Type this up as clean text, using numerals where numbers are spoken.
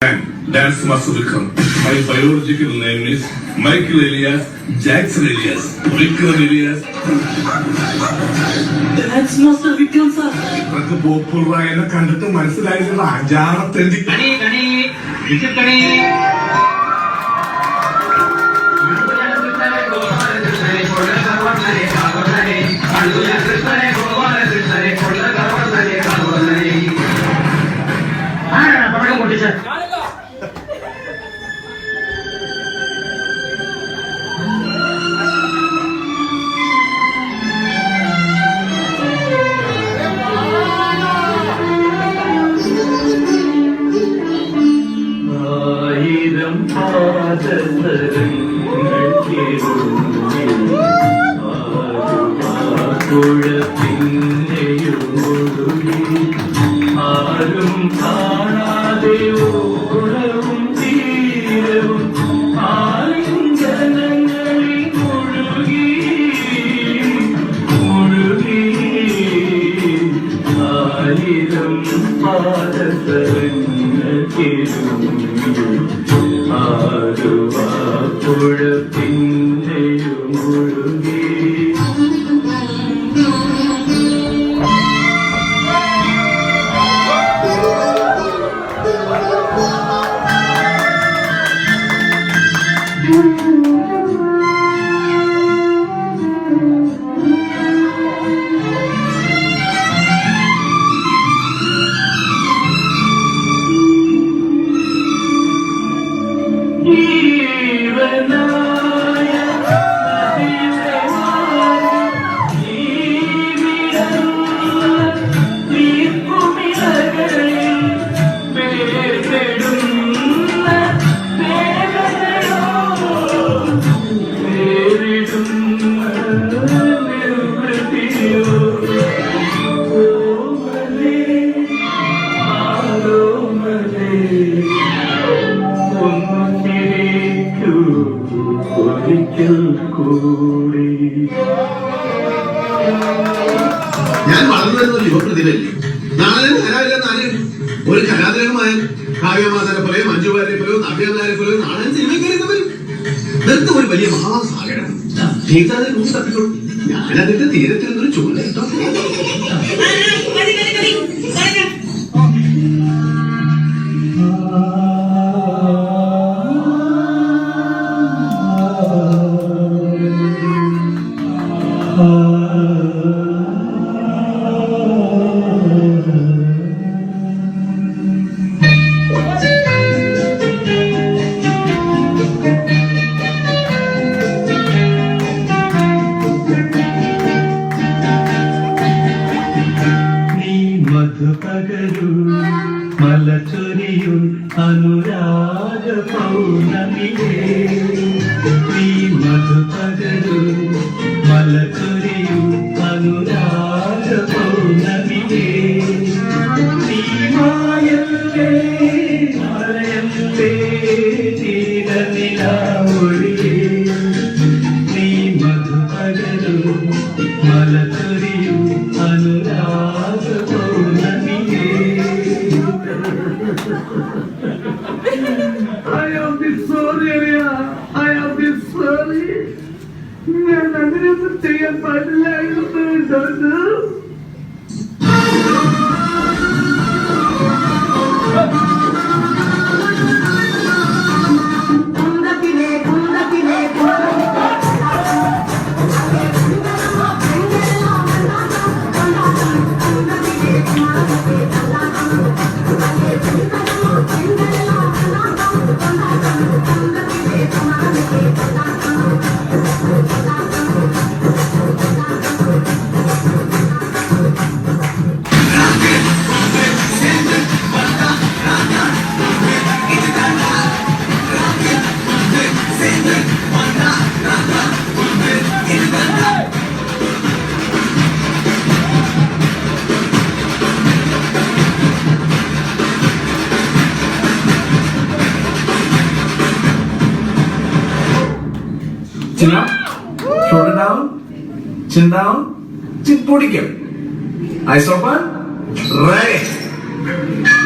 Dance must become. My biological name is Michael Elias Jackson Elias Vikram Elias. Dance master Vikram sir. ഇതൊക്കെ പോപ്പുലറായെന്ന് കണ്ടിട്ട് മനസ്സിലായിട്ടുള്ള അഞ്ചാറത്തെണ്ടി ആരും കാണാതെ ഓടവും തീരവും ആലിംഗനങ്ങളിൽ മുഴുകി മുഴുകി ആയിരം പാദസരങ്ങൾ ആരുവാ പുഴ പിന്നെയും മുഴുകി. ഞാൻ വളർന്നു വരുന്ന യുവപ്രതിഭയല്ലേ. നാളെ ഞാനാവില്ലെന്നാലും ഒരു കലാതിലകമായ കാവ്യമാതാരെ പോലെയോ മഞ്ജുവാരെ പോലെയോ നവ്യമാരെ പോലെയോ നാളെ സിനിമയ്ക്ക് വരും. ഇതൊക്കെ ഒരു വലിയ മഹാസാഗരം. ജീവിതാതെ കൂടി തപ്പിക്കോളും. ഞാനതിന്റെ തീരത്തിൽ നിന്നൊരു ചൂണ്ടയിട്ടോ. മധുപകരു മലചൊരിയു അനുരാഗ പൗർണമിയേ. നീ മധുപകരു മലചൊരിയു അനുരാഗ പൗർണമിയേ. നീ മായല്ലേ മറയല്ലേ തീരനിലാവൊഴിയേ. നീ മധുപകരു മലചൊരിയു അനുരാഗ I am sorry, Ria. I am sorry. ഞാൻ അങ്ങനെയൊന്നും ചെയ്യാൻ പാടില്ലായിരുന്നു. Chin up, shoulder down, chin down, chin പൊടിക്കും. Eyes open, ready.